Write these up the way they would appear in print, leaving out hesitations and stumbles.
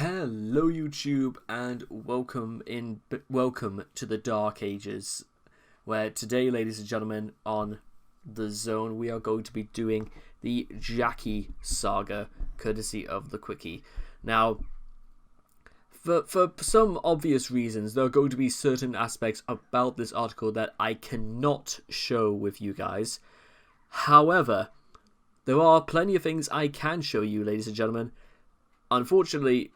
Hello YouTube and welcome to the Dark Ages, where today, ladies and gentlemen, on the Zone we are going to be doing the Jackie saga courtesy of the Quickie. Now, for some obvious reasons, there are going to be certain aspects about this article that I cannot show with you guys. However, there are plenty of things I can show you, ladies and gentlemen. Unfortunately,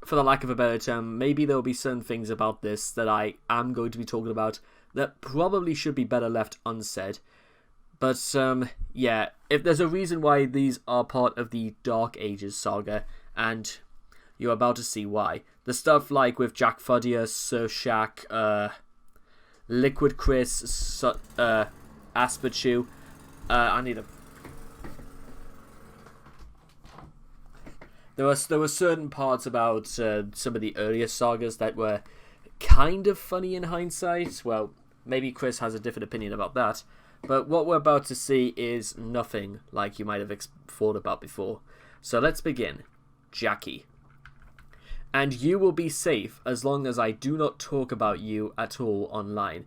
for the lack of a better term, maybe there will be certain things about this that I am going to be talking about that probably should be better left unsaid. But, yeah, if there's a reason why these are part of the Dark Ages saga, and you're about to see why. The stuff like with Jack Fuddier, Surfshack, Liquid Chris, Asperchew, I need a... There were certain parts about some of the earlier sagas that were kind of funny in hindsight. Well, maybe Chris has a different opinion about that. But what we're about to see is nothing like you might have thought about before. So let's begin. Jackie. And you will be safe as long as I do not talk about you at all online.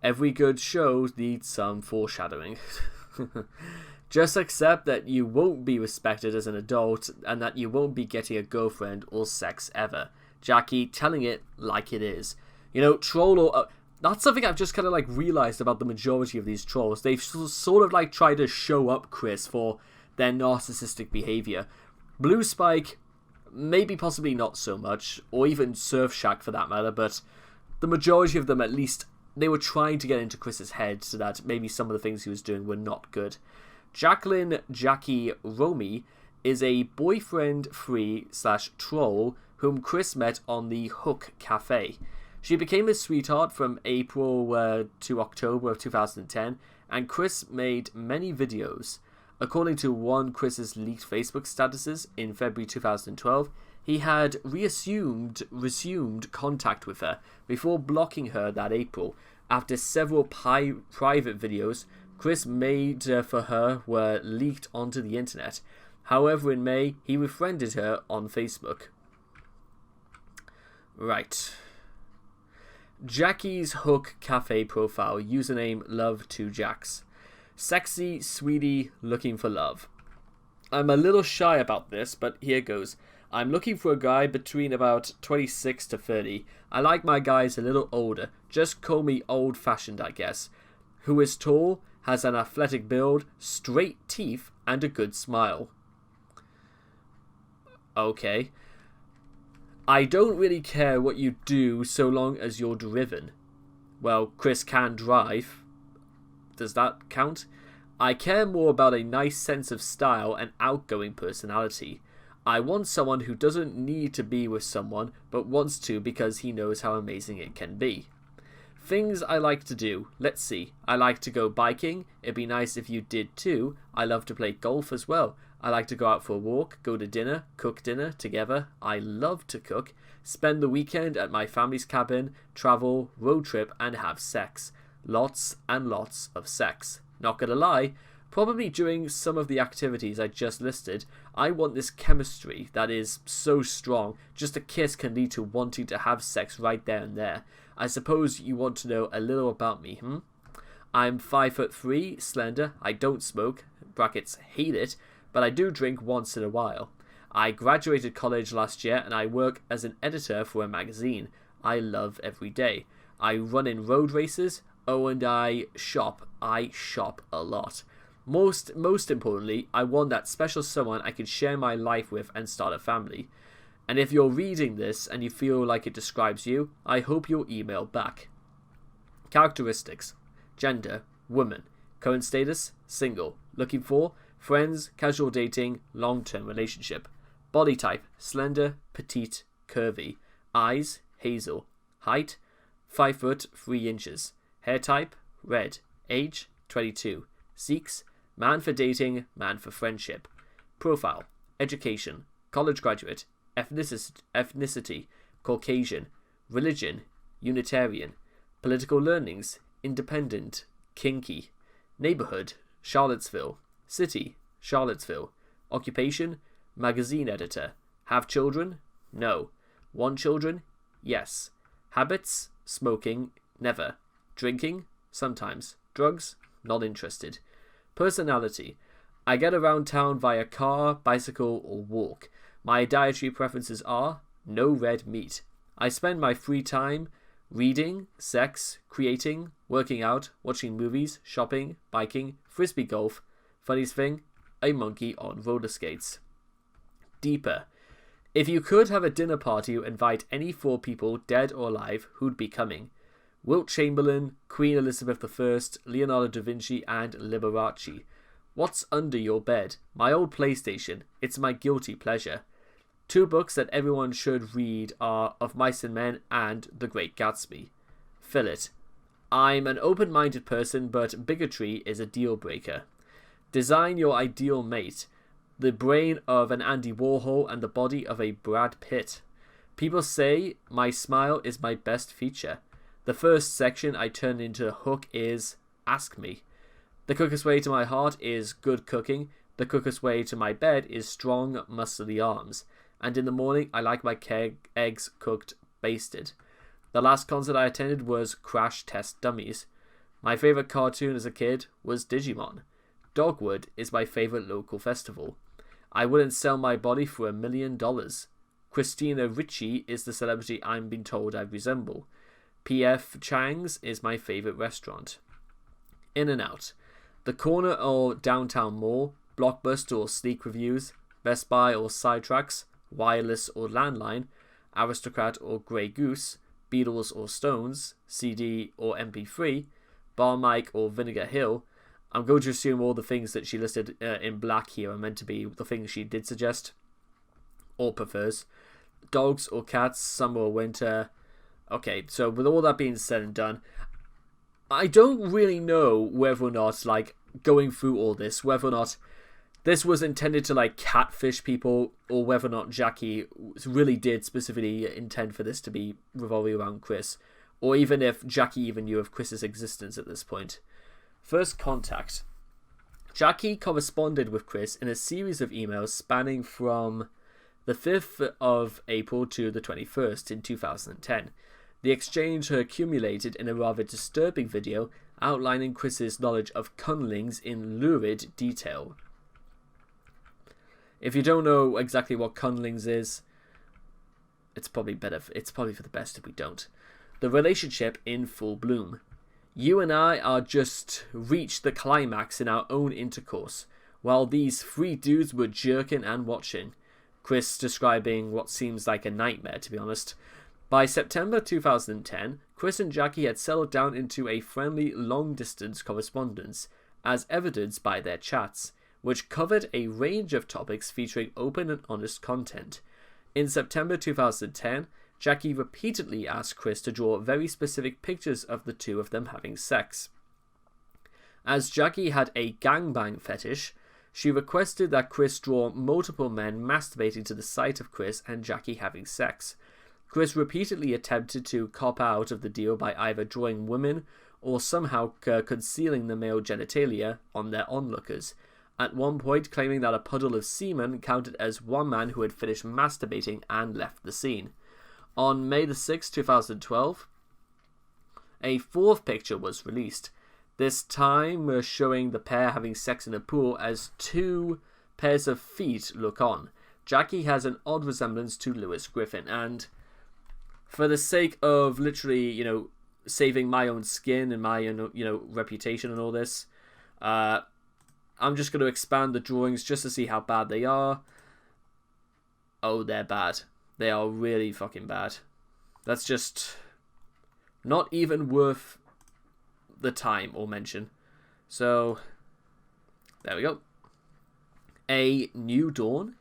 Every good show needs some foreshadowing. Just accept that you won't be respected as an adult and that you won't be getting a girlfriend or sex ever. Jackie telling it like it is. You know, troll or... that's something I've just kind of like realized about the majority of these trolls. They've sort of like tried to show up Chris for their narcissistic behavior. Blue Spike, maybe possibly not so much, or even Surfshack for that matter, but the majority of them at least, they were trying to get into Chris's head so that maybe some of the things he was doing were not good. Jacqueline Jackie Romy is a boyfriend-free / troll whom Chris met on the Hook Cafe. She became his sweetheart from April to October of 2010, and Chris made many videos. According to one Chris's leaked Facebook statuses in February 2012, he had resumed contact with her before blocking her that April. After several private videos Chris made for her were leaked onto the internet. However, in May, he befriended her on Facebook. Right. Jackie's Hook Cafe profile, username Love2Jax. Sexy, sweetie, looking for love. I'm a little shy about this, but here goes. I'm looking for a guy between about 26 to 30. I like my guys a little older. Just call me old-fashioned, I guess. Who is tall, has an athletic build, straight teeth, and a good smile. Okay. I don't really care what you do so long as you're driven. Well, Chris can drive. Does that count? I care more about a nice sense of style and outgoing personality. I want someone who doesn't need to be with someone, but wants to because he knows how amazing it can be. Things I like to do. Let's see. I like to go biking. It'd be nice if you did too. I love to play golf as well. I like to go out for a walk, go to dinner, cook dinner together. I love to cook. Spend the weekend at my family's cabin, travel, road trip, and have sex. Lots and lots of sex. Not gonna lie, probably during some of the activities I just listed, I want this chemistry that is so strong, just a kiss can lead to wanting to have sex right there and there. I suppose you want to know a little about me, I'm 5'3", slender, I don't smoke, brackets hate it, but I do drink once in a while. I graduated college last year and I work as an editor for a magazine. I love every day. I run in road races, and I shop a lot. Most importantly, I want that special someone I can share my life with and start a family. And if you're reading this and you feel like it describes you, I hope you'll email back. Characteristics. Gender, woman. Current status, single. Looking for, friends, casual dating, long-term relationship. Body type, slender, petite, curvy. Eyes, hazel. Height, 5 foot 3 inches. Hair type, red. Age, 22. Seeks, man for dating, man for friendship. Profile, education, college graduate. Ethnicity, Caucasian. Religion, Unitarian. Political learnings, independent, kinky. Neighborhood, Charlottesville. City, Charlottesville. Occupation, magazine editor. Have children, No. Want children? Yes. Habits? Smoking? Never. Drinking? Sometimes. Drugs? Not interested. Personality? I get around town via car, bicycle, or walk. My dietary preferences are no red meat. I spend my free time reading, sex, creating, working out, watching movies, shopping, biking, frisbee golf. Funniest thing? A monkey on roller skates. Deeper. If you could have a dinner party to invite any 4 people, dead or alive, who'd be coming? Wilt Chamberlain, Queen Elizabeth I, Leonardo da Vinci, and Liberace. What's under your bed? My old PlayStation. It's my guilty pleasure. 2 books that everyone should read are Of Mice and Men and The Great Gatsby. Fill it. I'm an open-minded person, but bigotry is a deal breaker. Design your ideal mate. The brain of an Andy Warhol and the body of a Brad Pitt. People say my smile is my best feature. The first section I turn into a hook is Ask Me. The quickest way to my heart is good cooking. The quickest way to my bed is strong, muscly arms. And in the morning, I like my eggs cooked basted. The last concert I attended was Crash Test Dummies. My favourite cartoon as a kid was Digimon. Dogwood is my favourite local festival. I wouldn't sell my body for $1 million. Christina Ricci is the celebrity I'm being told I resemble. P.F. Chang's is my favourite restaurant. In and Out. The Corner or Downtown Mall, Blockbuster or Sneak Reviews, Best Buy or Sidetracks, Wireless or Landline, Aristocrat or Grey Goose, Beatles or Stones, CD or MP3, Bar Mic or Vinegar Hill. I'm going to assume all the things that she listed in black here are meant to be the things she did suggest or prefers. Dogs or cats, summer or winter. Okay, so with all that being said and done, I don't really know whether or not, like, going through all this, whether or not this was intended to, like, catfish people, or whether or not Jackie really did specifically intend for this to be revolving around Chris, or even if Jackie even knew of Chris's existence at this point. First contact. Jackie corresponded with Chris in a series of emails spanning from the 5th of April to the 21st in 2010. The exchange accumulated in a rather disturbing video outlining Chris's knowledge of cunlings in lurid detail. If you don't know exactly what cunlings is, it's probably for the best if we don't. The relationship in full bloom. You and I are just reached the climax in our own intercourse, while these 3 dudes were jerking and watching. Chris describing what seems like a nightmare, to be honest. By September 2010, Chris and Jackie had settled down into a friendly long-distance correspondence, as evidenced by their chats, which covered a range of topics featuring open and honest content. In September 2010, Jackie repeatedly asked Chris to draw very specific pictures of the 2 of them having sex. As Jackie had a gangbang fetish, she requested that Chris draw multiple men masturbating to the sight of Chris and Jackie having sex. Chris repeatedly attempted to cop out of the deal by either drawing women or somehow concealing the male genitalia on their onlookers, at one point claiming that a puddle of semen counted as one man who had finished masturbating and left the scene. On May the 6th, 2012, a 4th picture was released, this time showing the pair having sex in a pool as 2 pairs of feet look on. Jackie has an odd resemblance to Lewis Griffin, and for the sake of literally, saving my own skin and my own, reputation and all this, I'm just going to expand the drawings just to see how bad they are. Oh, they're bad. They are really fucking bad. That's just not even worth the time or mention. So, there we go. A New Dawn.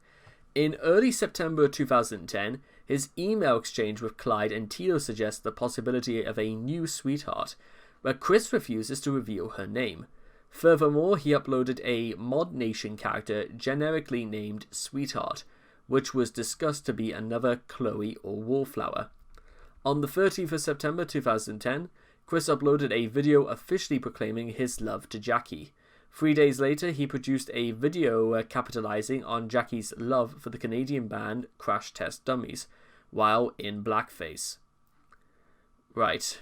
In early September 2010, his email exchange with Clyde and Tito suggests the possibility of a new sweetheart, but Chris refuses to reveal her name. Furthermore, he uploaded a Mod Nation character generically named Sweetheart, which was discussed to be another Chloe or Wallflower. On the 13th of September 2010, Chris uploaded a video officially proclaiming his love to Jackie. 3 days later, he produced a video capitalizing on Jackie's love for the Canadian band Crash Test Dummies, while in blackface. Right.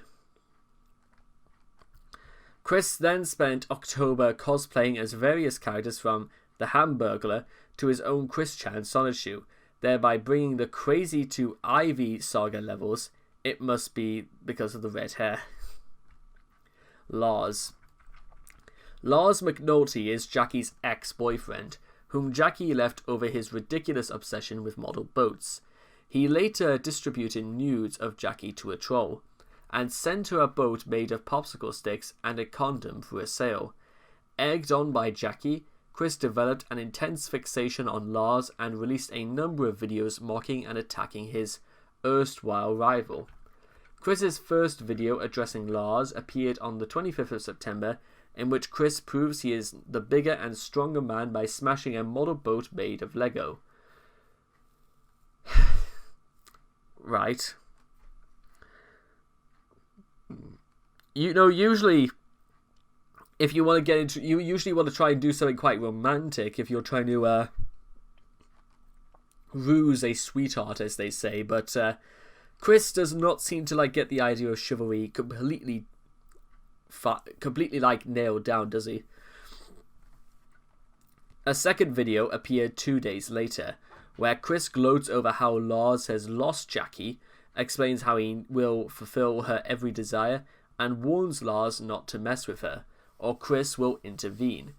Chris then spent October cosplaying as various characters from The Hamburglar to his own Chris Chan Sonichu, thereby bringing the crazy to Ivy saga levels. It must be because of the red hair. Lars. Lars McNulty is Jackie's ex-boyfriend, whom Jackie left over his ridiculous obsession with model boats. He later distributed nudes of Jackie to a troll, and sent her a boat made of popsicle sticks and a condom for a sale. Egged on by Jackie, Chris developed an intense fixation on Lars and released a number of videos mocking and attacking his erstwhile rival. Chris's first video addressing Lars appeared on the 25th of September, in which Chris proves he is the bigger and stronger man by smashing a model boat made of Lego. Right. You know, usually, if you want to get into, you usually want to try and do something quite romantic if you're trying to ruse a sweetheart, as they say. But Chris does not seem to like get the idea of chivalry completely like nailed down, does he? A second video appeared 2 days later, where Chris gloats over how Lars has lost Jackie, explains how he will fulfill her every desire, and warns Lars not to mess with her, or Chris will intervene.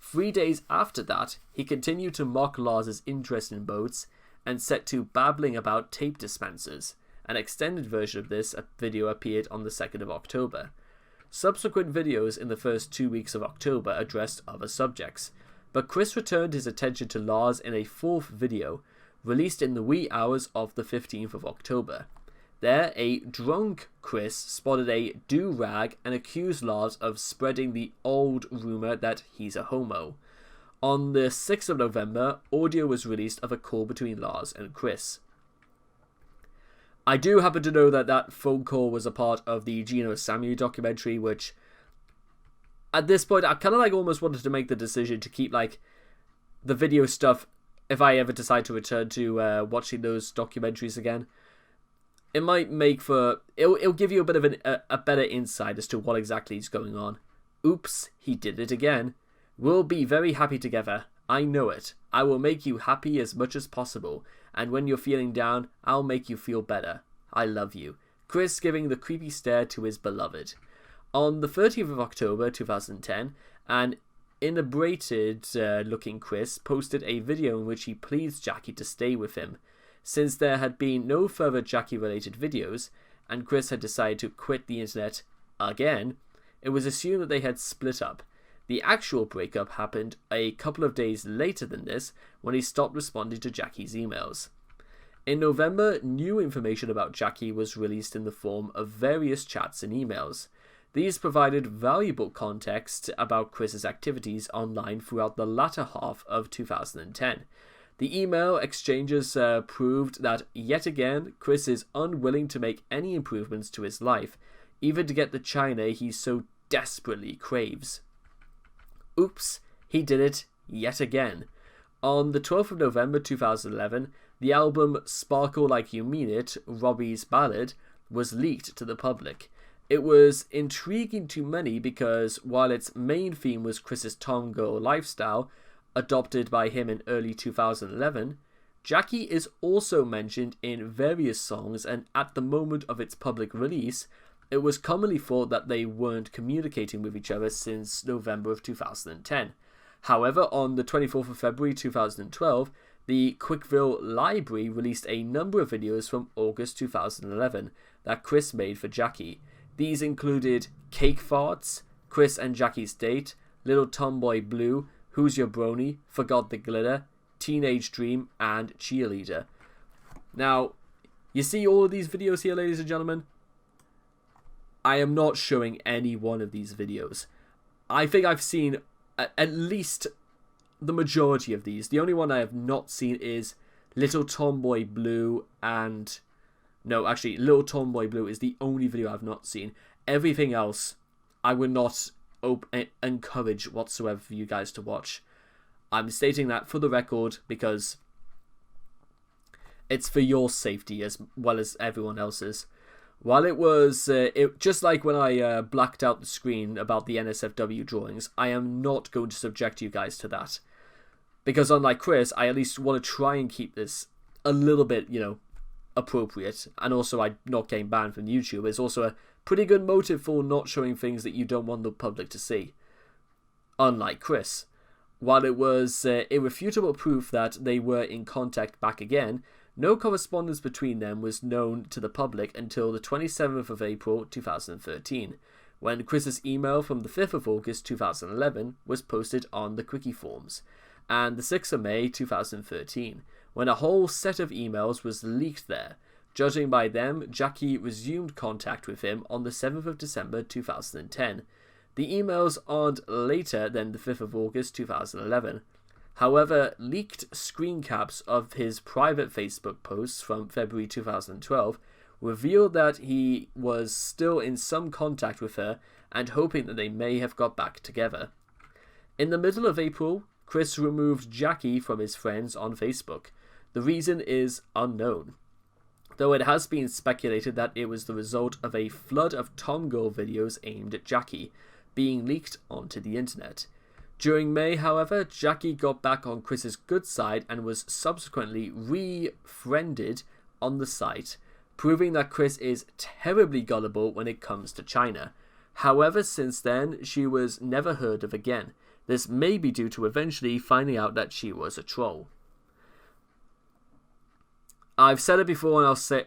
3 days after that, he continued to mock Lars' interest in boats, and set to babbling about tape dispensers. An extended version of this video appeared on the 2nd of October. Subsequent videos in the first 2 weeks of October addressed other subjects, but Chris returned his attention to Lars in a fourth video, released in the wee hours of the 15th of October. There, a drunk Chris spotted a do-rag and accused Lars of spreading the old rumour that he's a homo. On the 6th of November, audio was released of a call between Lars and Chris. I do happen to know that that phone call was a part of the Gino Samu documentary, which, at this point, I kind of like almost wanted to make the decision to keep like the video stuff if I ever decide to return to watching those documentaries again. It might make for... It'll give you a bit of a better insight as to what exactly is going on. Oops, he did it again. We'll be very happy together. I know it. I will make you happy as much as possible. And when you're feeling down, I'll make you feel better. I love you. Chris giving the creepy stare to his beloved. On the 30th of October 2010, an inebriated looking Chris posted a video in which he pleads Jackie to stay with him. Since there had been no further Jackie-related videos, and Chris had decided to quit the internet again, it was assumed that they had split up. The actual breakup happened a couple of days later than this, when he stopped responding to Jackie's emails. In November, new information about Jackie was released in the form of various chats and emails. These provided valuable context about Chris's activities online throughout the latter half of 2010. The email exchanges proved that, yet again, Chris is unwilling to make any improvements to his life, even to get the china he so desperately craves. Oops, he did it yet again. On the 12th of November 2011, the album Sparkle Like You Mean It, Robbie's Ballad, was leaked to the public. It was intriguing to many because, while its main theme was Chris's Tom-girl lifestyle, adopted by him in early 2011, Jackie is also mentioned in various songs, and at the moment of its public release, it was commonly thought that they weren't communicating with each other since November of 2010. However, on the 24th of February 2012, the Quickville Library released a number of videos from August 2011 that Chris made for Jackie. These included Cake Farts, Chris and Jackie's Date, Little Tomboy Blue, Who's Your Brony, Forgot the Glitter, Teenage Dream, and Cheerleader. Now, you see all of these videos here, ladies and gentlemen? I am not showing any one of these videos. I think I've seen at least the majority of these. The only one I have not seen is Little Tomboy Blue and... No, actually, Little Tomboy Blue is the only video I've not seen. Everything else, I would not encourage whatsoever for you guys to watch. I'm stating that for the record because It's for your safety as well as everyone else's. While it was, just like when I blacked out the screen about the NSFW drawings, I am not going to subject you guys to that. Because unlike Chris, I at least want to try and keep this a little bit, appropriate. And also, I'm not getting banned from YouTube. It's also a pretty good motive for not showing things that you don't want the public to see. Unlike Chris. While it was irrefutable proof that they were in contact back again, no correspondence between them was known to the public until the 27th of April 2013, when Chris's email from the 5th of August 2011 was posted on the Quickie forums, and the 6th of May 2013, when a whole set of emails was leaked there. Judging by them, Jackie resumed contact with him on the 7th of December 2010. The emails aren't later than the 5th of August 2011. However, leaked screen caps of his private Facebook posts from February 2012 revealed that he was still in some contact with her and hoping that they may have got back together. In the middle of April, Chris removed Jackie from his friends on Facebook. The reason is unknown, though it has been speculated that it was the result of a flood of Tom Girl videos aimed at Jackie being leaked onto the internet. During May, however, Jackie got back on Chris's good side and was subsequently re-friended on the site, proving that Chris is terribly gullible when it comes to China. However, since then, she was never heard of again. This may be due to eventually finding out that she was a troll. I've said it before and I'll say,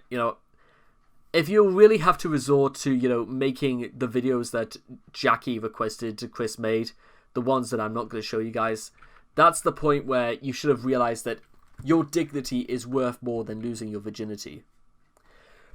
if you really have to resort to, making the videos that Jackie requested to Chris made, the ones that I'm not going to show you guys, that's the point where you should have realized that your dignity is worth more than losing your virginity.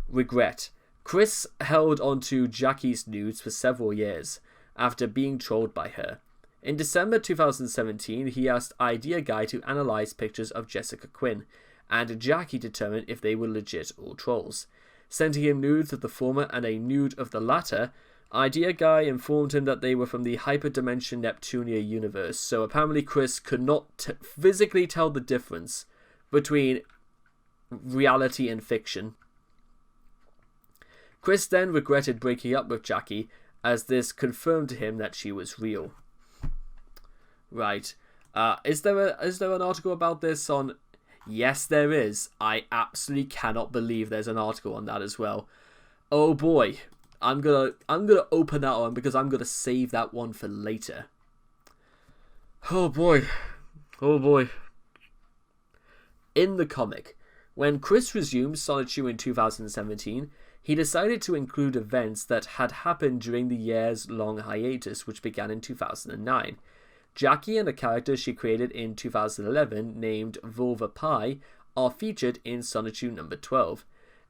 Regret. Chris held onto Jackie's nudes for several years after being trolled by her. In December 2017, he asked Idea Guy to analyze pictures of Jessica Quinn, and Jackie determined if they were legit or trolls. Sending him nudes of the former and a nude of the latter, Idea Guy informed him that they were from the Hyperdimension Neptunia universe, so apparently Chris could not physically tell the difference between reality and fiction. Chris then regretted breaking up with Jackie, as this confirmed to him that she was real. Right. Is there an article about this on... Yes, there is. I absolutely cannot believe there's an article on that as well. Oh boy. I'm gonna open that one because I'm gonna save that one for later. Oh boy. Oh boy. In the comic, when Chris resumed Sonichu in 2017, he decided to include events that had happened during the years-long hiatus which began in 2009. Jackie and a character she created in 2011 named Vulva Pie are featured in Sonichu number 12.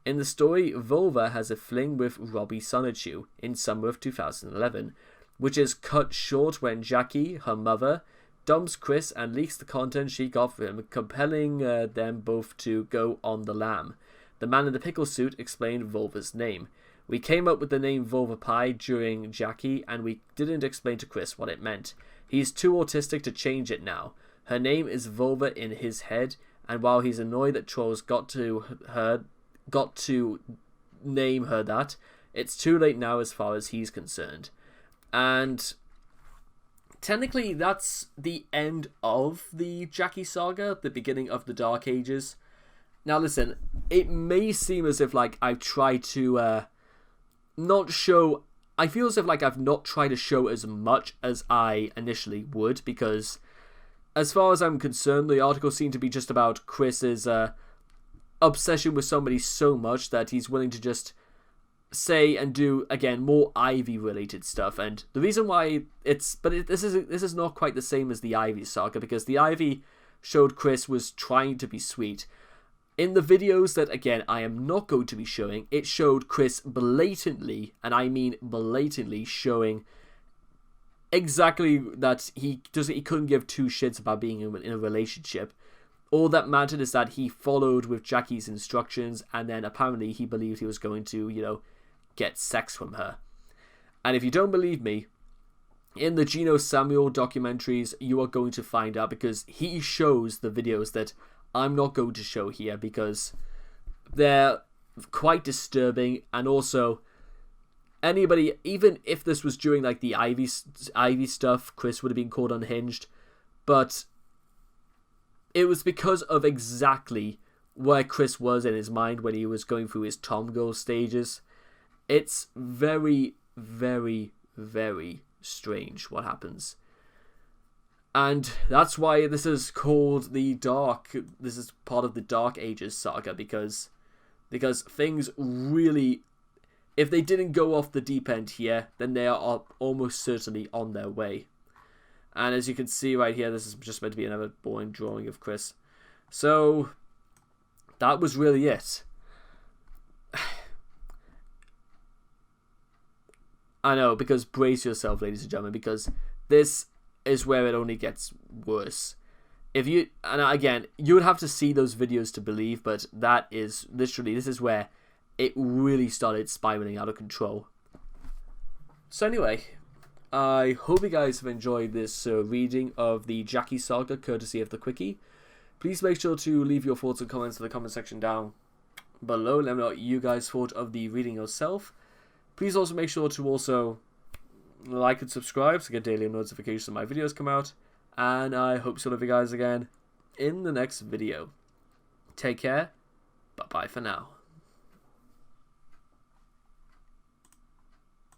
In the story, Vulva has a fling with Robbie Sonichu in summer of 2011, which is cut short when Jackie, her mother, dumps Chris and leaks the content she got from him, compelling them both to go on the lam. The man in the pickle suit explained Vulva's name. We came up with the name Vulva Pie during Jackie, and we didn't explain to Chris what it meant. He's too autistic to change it now. Her name is Vulva in his head, and while he's annoyed that trolls got to name her that, it's too late now as far as he's concerned. And technically that's the end of the Jackie saga, the beginning of the Dark Ages. Now listen, it may seem as if I've tried to not show... I feel as if I've not tried to show as much as I initially would, because as far as I'm concerned, the article seemed to be just about Chris's obsession with somebody so much that he's willing to just say and do, again, more Ivy related stuff. And the reason why this is not quite the same as the Ivy saga, because the Ivy showed Chris was trying to be sweet. In the videos that, again, I am not going to be showing, it showed Chris blatantly, and I mean blatantly, showing exactly that he couldn't give two shits about being in a relationship. All that mattered is that he followed with Jackie's instructions, and then apparently he believed he was going to, get sex from her. And if you don't believe me, in the Geno Samuel documentaries, you are going to find out, because he shows the videos that I'm not going to show here, because they're quite disturbing, and also anybody, even if this was during like the Ivy stuff, Chris would have been called unhinged, but it was because of exactly where Chris was in his mind when he was going through his Tom Girl stages. It's very, very, very strange what happens. And that's why this is called this is part of the Dark Ages saga, because things really, if they didn't go off the deep end here, then they are almost certainly on their way. And as you can see right here, this is just meant to be another boring drawing of Chris. So that was really it. I know, because brace yourself, ladies and gentlemen, because this is where it only gets worse. And again, you would have to see those videos to believe, but that is literally, this is where it really started spiraling out of control. So anyway, I hope you guys have enjoyed this reading of the Jackie Saga, courtesy of the Quickie. Please make sure to leave your thoughts and comments in the comment section down below. Let me know what you guys thought of the reading yourself. Please also make sure to also like and subscribe to get daily notifications when my videos come out. And I hope to see you guys again in the next video. Take care. Bye-bye for now.